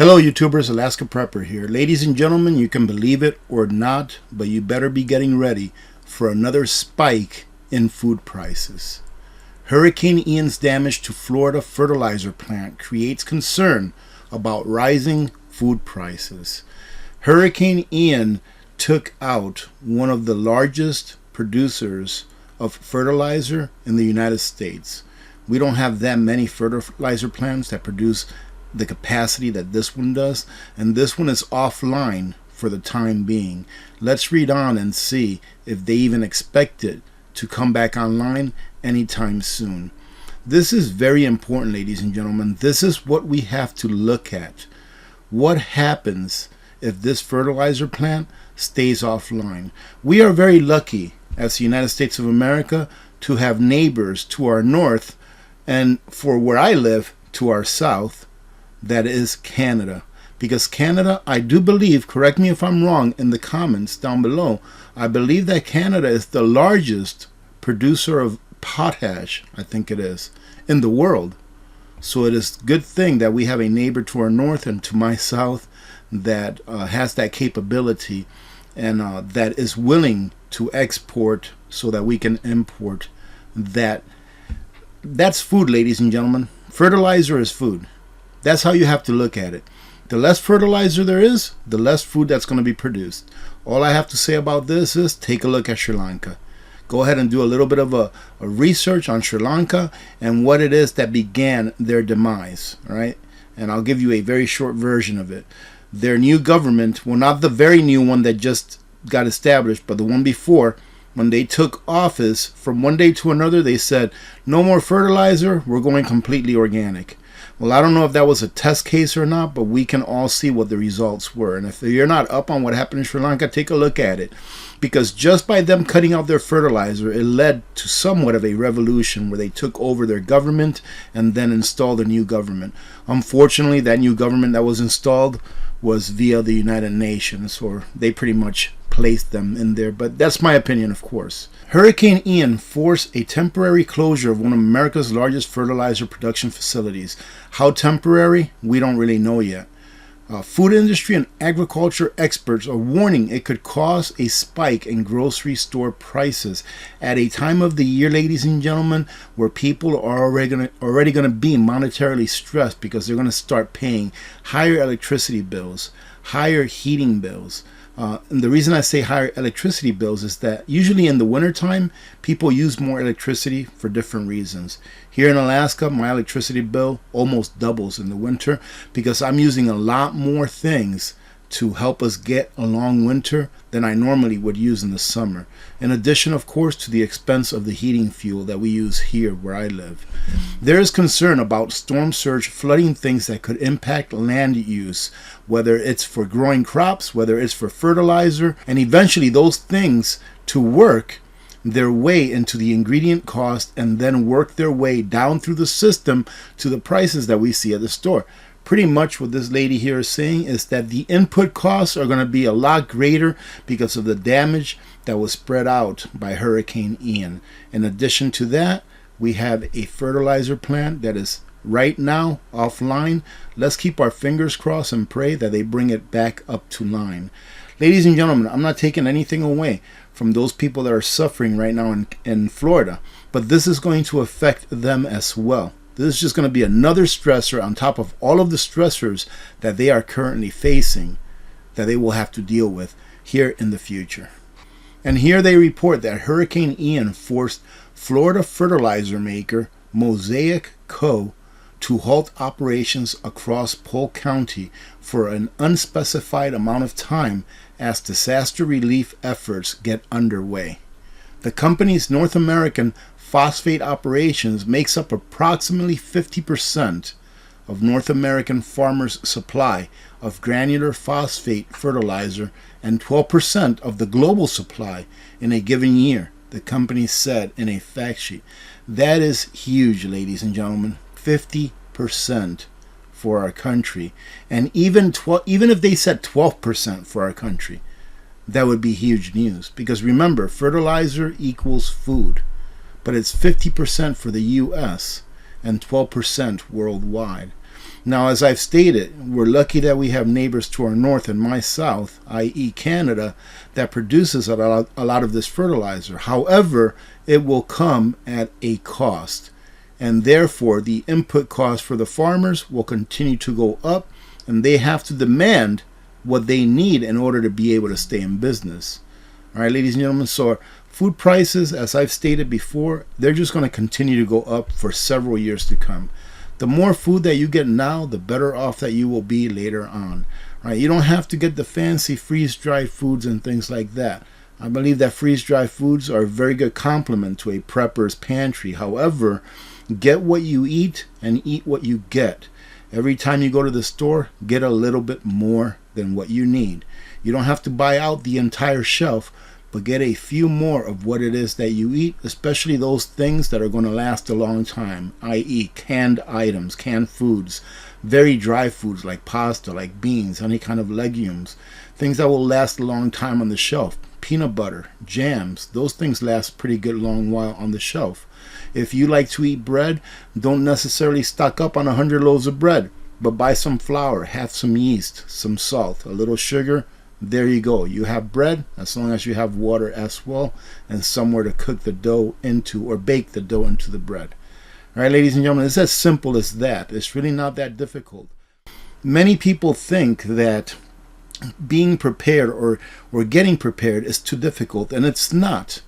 Hello YouTubers, Alaska Prepper here. Ladies and gentlemen, you can believe it or not, but you better be getting ready for another spike in food prices. Hurricane Ian's damage to Florida fertilizer plant creates concern about rising food prices. Hurricane Ian took out one of the largest producers of fertilizer in the United States. We don't have that many fertilizer plants that produce the capacity that this one does, and this one is offline for the time being. Let's read on and see if they even expect it to come back online anytime soon. This is very important, ladies and gentlemen. This is what we have to look at. What happens if this fertilizer plant stays offline? We are very lucky as the United States of America to have neighbors to our north, and for where I live, to our south. That is Canada. Because Canada, I do believe, correct me if I'm wrong in the comments down below, I believe that Canada is the largest producer of potash, I think it is, in the world. So it is a good thing that we have a neighbor to our north and to my south that has that capability and that is willing to export so that we can import that. That's food, ladies and gentlemen. Fertilizer is food. That's how you have to look at it. The less fertilizer there is, the less food that's going to be produced. All I have to say about this is take a look at Sri Lanka. Go ahead and do a little bit of a research on Sri Lanka and what it is that began their demise, right? And I'll give you a very short version of it. Their new government, well, not the very new one that just got established, but the one before, when they took office, from one day to another, they said, no more fertilizer, we're going completely organic. Well, I don't know if that was a test case or not, but we can all see what the results were. And if you're not up on what happened in Sri Lanka, take a look at it. Because just by them cutting out their fertilizer, it led to somewhat of a revolution where they took over their government and then installed a new government. Unfortunately, that new government that was installed was via the United Nations, or they pretty much placed them in there, but that's my opinion, of course. Hurricane Ian forced a temporary closure of one of America's largest fertilizer production facilities. How temporary? We don't really know yet. Food industry and agriculture experts are warning it could cause a spike in grocery store prices at a time of the year, ladies and gentlemen, where people are already going to be monetarily stressed because they're going to start paying higher electricity bills, higher heating bills. And the reason I say higher electricity bills is that usually in the wintertime, people use more electricity for different reasons. Here in Alaska, my electricity bill almost doubles in the winter because I'm using a lot more things to help us get a long winter than I normally would use in the summer. In addition, of course, to the expense of the heating fuel that we use here where I live. There is concern about storm surge flooding things that could impact land use, whether it's for growing crops, whether it's for fertilizer, and eventually those things to work their way into the ingredient cost and then work their way down through the system to the prices that we see at the store. Pretty much what this lady here is saying is that the input costs are going to be a lot greater because of the damage that was spread out by Hurricane Ian. In addition to that, we have a fertilizer plant that is right now offline. Let's keep our fingers crossed and pray that they bring it back up to line. Ladies and gentlemen, I'm not taking anything away from those people that are suffering right now in Florida, but this is going to affect them as well. This is just going to be another stressor on top of all of the stressors that they are currently facing that they will have to deal with here in the future. And here they report that Hurricane Ian forced Florida fertilizer maker Mosaic Co. to halt operations across Polk County for an unspecified amount of time as disaster relief efforts get underway. The company's North American phosphate operations makes up approximately 50% of North American farmers' supply of granular phosphate fertilizer and 12% of the global supply in a given year, the company said in a fact sheet. That is huge, ladies and gentlemen. 50% for our country. And even if they said 12% for our country, that would be huge news. Because remember, fertilizer equals food. But it's 50% for the U.S. and 12% worldwide. Now, as I've stated, we're lucky that we have neighbors to our north and my south, i.e. Canada, that produces a lot of this fertilizer. However, it will come at a cost. And therefore, the input cost for the farmers will continue to go up, and they have to demand what they need in order to be able to stay in business. All right, ladies and gentlemen, so food prices, as I've stated before, they're just going to continue to go up for several years to come. The more food that you get now, the better off that you will be later on. Right? You don't have to get the fancy freeze-dried foods and things like that. I believe that freeze-dried foods are a very good complement to a prepper's pantry. However, get what you eat and eat what you get. Every time you go to the store, get a little bit more than what you need. You don't have to buy out the entire shelf, but get a few more of what it is that you eat, especially those things that are going to last a long time, i.e. canned items, canned foods, very dry foods like pasta, like beans, any kind of legumes, things that will last a long time on the shelf. Peanut butter, jams, those things last pretty good long while on the shelf. If you like to eat bread, don't necessarily stock up on 100 loaves of bread, but buy some flour, have some yeast, some salt, a little sugar. There you go. You have bread as long as you have water as well and somewhere to cook the dough into or bake the dough into the bread. All right, ladies and gentlemen, it's as simple as that. It's really not that difficult. Many people think that being prepared or getting prepared is too difficult, and it's not.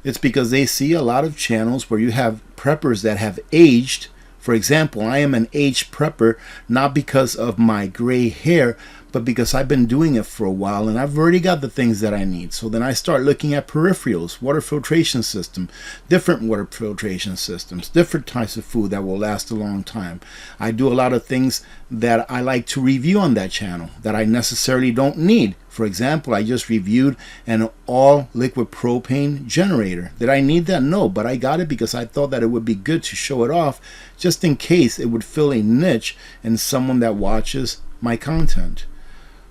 It's because they see a lot of channels where you have preppers that have aged. For example, I am an aged prepper, not because of my gray hair, but because I've been doing it for a while and I've already got the things that I need. So then I start looking at peripherals, water filtration system, different water filtration systems, different types of food that will last a long time. I do a lot of things that I like to review on that channel that I necessarily don't need. For example, I just reviewed an all liquid propane generator. Did I need that? No, but I got it because I thought that it would be good to show it off just in case it would fill a niche in someone that watches my content.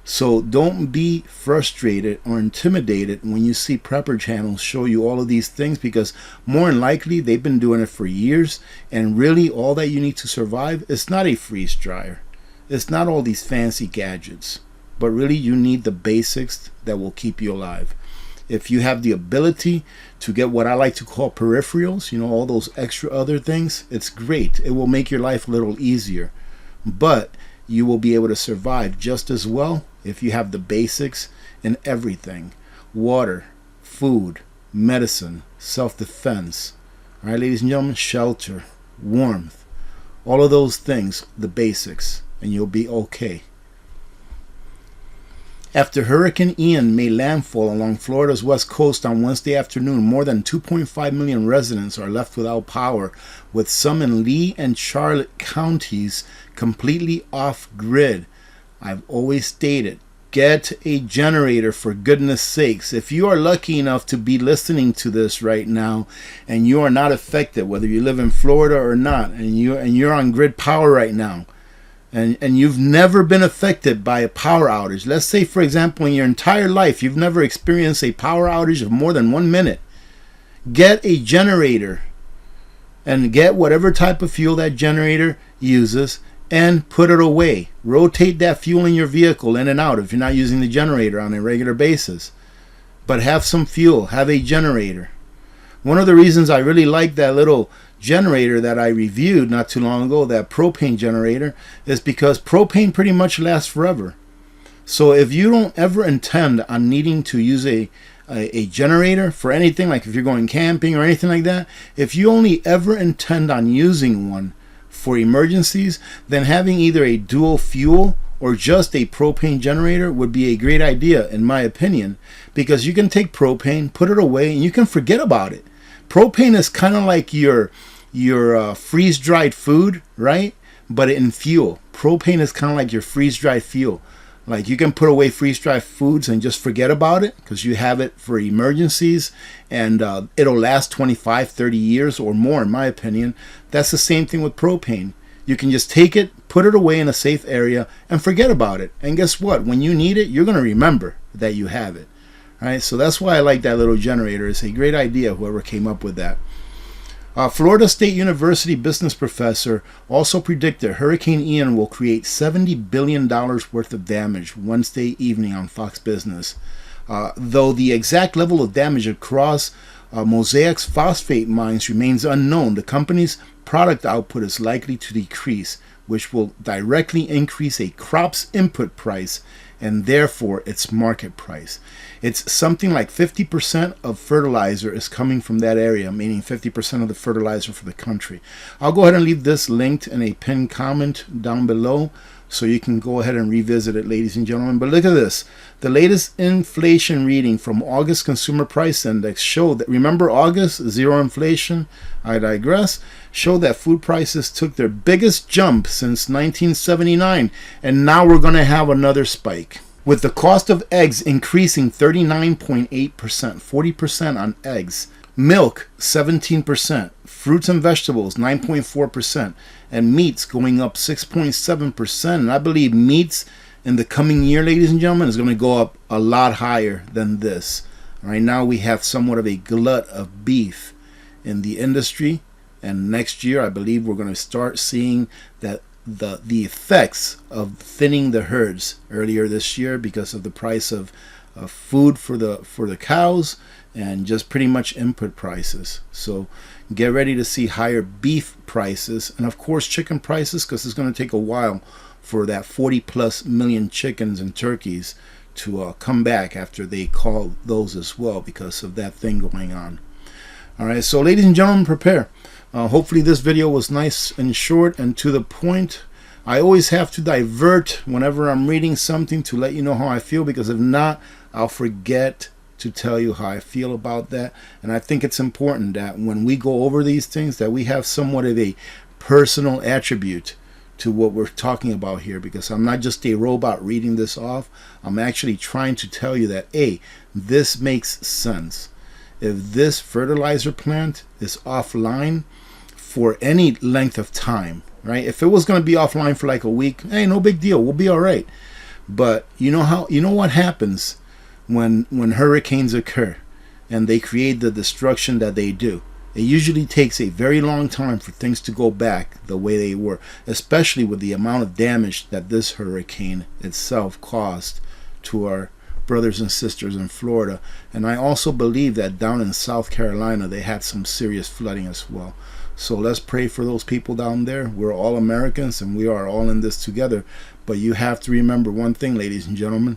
So don't be frustrated or intimidated when you see prepper channels show you all of these things, because more than likely they've been doing it for years, and really all that you need to survive is not a freeze dryer. It's not all these fancy gadgets, but really you need the basics that will keep you alive. If you have the ability to get what I like to call peripherals, you know, all those extra other things, it's great. It will make your life a little easier, but you will be able to survive just as well if you have the basics in everything: water, food, medicine, self-defense. All right, ladies and gentlemen, shelter, warmth, all of those things, the basics, and you'll be okay. After Hurricane Ian made landfall along Florida's west coast on Wednesday afternoon, more than 2.5 million residents are left without power, with some in Lee and Charlotte counties completely off-grid. I've always stated, get a generator for goodness sakes. If you are lucky enough to be listening to this right now and you are not affected, whether you live in Florida or not, and you're on grid power right now, and you've never been affected by a power outage. Let's say, for example, in your entire life, you've never experienced a power outage of more than 1 minute. Get a generator and get whatever type of fuel that generator uses and put it away. Rotate that fuel in your vehicle in and out if you're not using the generator on a regular basis. But have some fuel, have a generator. One of the reasons I really like that little generator that I reviewed not too long ago, that propane generator, is because propane pretty much lasts forever. So if you don't ever intend on needing to use a generator for anything, like if you're going camping or anything like that, if you only ever intend on using one for emergencies, then having either a dual fuel or just a propane generator would be a great idea, in my opinion, because you can take propane, put it away, and you can forget about it. Propane is kind of like your freeze-dried food, right? But in fuel. Propane is kind of like your freeze-dried fuel. Like, you can put away freeze-dried foods and just forget about it because you have it for emergencies, and it'll last 25, 30 years or more, in my opinion. That's the same thing with propane. You can just take it, put it away in a safe area, and forget about it. And guess what? When you need it, you're going to remember that you have it. All right? So that's why I like that little generator. It's a great idea, whoever came up with that. Florida State University business professor also predicted Hurricane Ian will create $70 billion worth of damage Wednesday evening on Fox Business. Though the exact level of damage across Mosaic's phosphate mines remains unknown, the company's product output is likely to decrease, which will directly increase a crop's input price and therefore its market price. It's something like 50% of fertilizer is coming from that area, meaning 50% of the fertilizer for the country. I'll go ahead and leave this linked in a pinned comment down below so you can go ahead and revisit it, ladies and gentlemen. But look at this. The latest inflation reading from August Consumer Price Index showed that, remember August, zero inflation, I digress, showed that food prices took their biggest jump since 1979, and now we're going to have another spike. With the cost of eggs increasing 39.8%, 40% on eggs, milk 17%, fruits and vegetables 9.4%, and meats going up 6.7%. And I believe meats in the coming year, ladies and gentlemen, is going to go up a lot higher than this. Right now we have somewhat of a glut of beef in the industry, and next year I believe we're going to start seeing that the effects of thinning the herds earlier this year because of the price of food for the cows and just pretty much input prices. So get ready to see higher beef prices, and of course chicken prices, because it's going to take a while for that 40+ million chickens and turkeys to come back after they call those as well because of that thing going on. All right, so ladies and gentlemen, prepare. Hopefully this video was nice and short and to the point. I always have to divert whenever I'm reading something to let you know how I feel, because if not, I'll forget to tell you how I feel about that. And I think it's important that when we go over these things that we have somewhat of a personal attribute to what we're talking about here, because I'm not just a robot reading this off. I'm actually trying to tell you that, hey, this makes sense. If this fertilizer plant is offline for any length of time, right? If it was going to be offline for like a week, hey, no big deal, we'll be all right. But you know what happens when hurricanes occur and they create the destruction that they do? It usually takes a very long time for things to go back the way they were, especially with the amount of damage that this hurricane itself caused to our brothers and sisters in Florida. And I also believe that down in South Carolina they had some serious flooding as well. So let's pray for those people down there. We're all Americans and we are all in this together. But you have to remember one thing, ladies and gentlemen,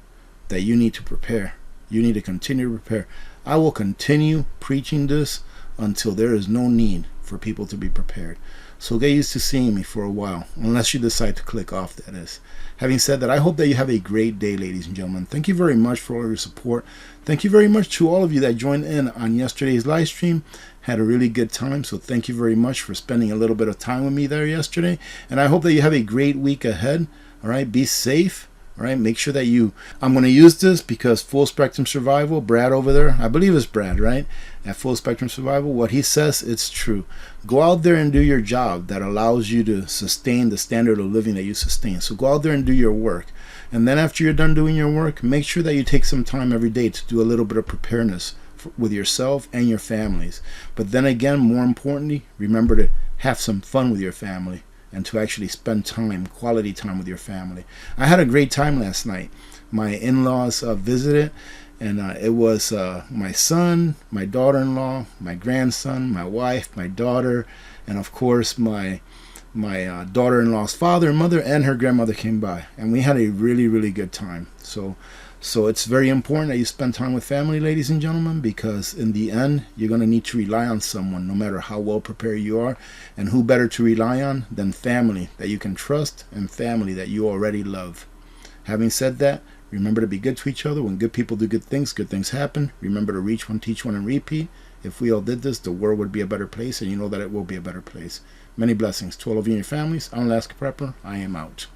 that you need to prepare. You need to continue to prepare. I will continue preaching this until there is no need for people to be prepared. So get used to seeing me for a while, unless you decide to click off, that is. Having said that, I hope that you have a great day, ladies and gentlemen. Thank you very much for all your support. Thank you very much to all of you that joined in on yesterday's live stream. Had a really good time, so thank you very much for spending a little bit of time with me there yesterday. And I hope that you have a great week ahead. All right, be safe. All right, make sure that I'm going to use this because Full Spectrum Survival, Brad over there, I believe it's Brad, right? At Full Spectrum Survival, what he says, it's true. Go out there and do your job that allows you to sustain the standard of living that you sustain. So go out there and do your work. And then after you're done doing your work, make sure that you take some time every day to do a little bit of preparedness with yourself and your families. But then again, more importantly, remember to have some fun with your family and to actually spend time, quality time with your family. I had a great time last night. My in-laws visited, and it was my son, my daughter-in-law, my grandson, my wife, my daughter, and of course my daughter-in-law's father and mother and her grandmother came by, and we had a really, really good time. So it's very important that you spend time with family, ladies and gentlemen, because in the end, you're going to need to rely on someone, no matter how well prepared you are. And who better to rely on than family that you can trust and family that you already love. Having said that, remember to be good to each other. When good people do good things happen. Remember to reach one, teach one, and repeat. If we all did this, the world would be a better place, and you know that it will be a better place. Many blessings to all of you and your families. I'm Alaska Prepper. I am out.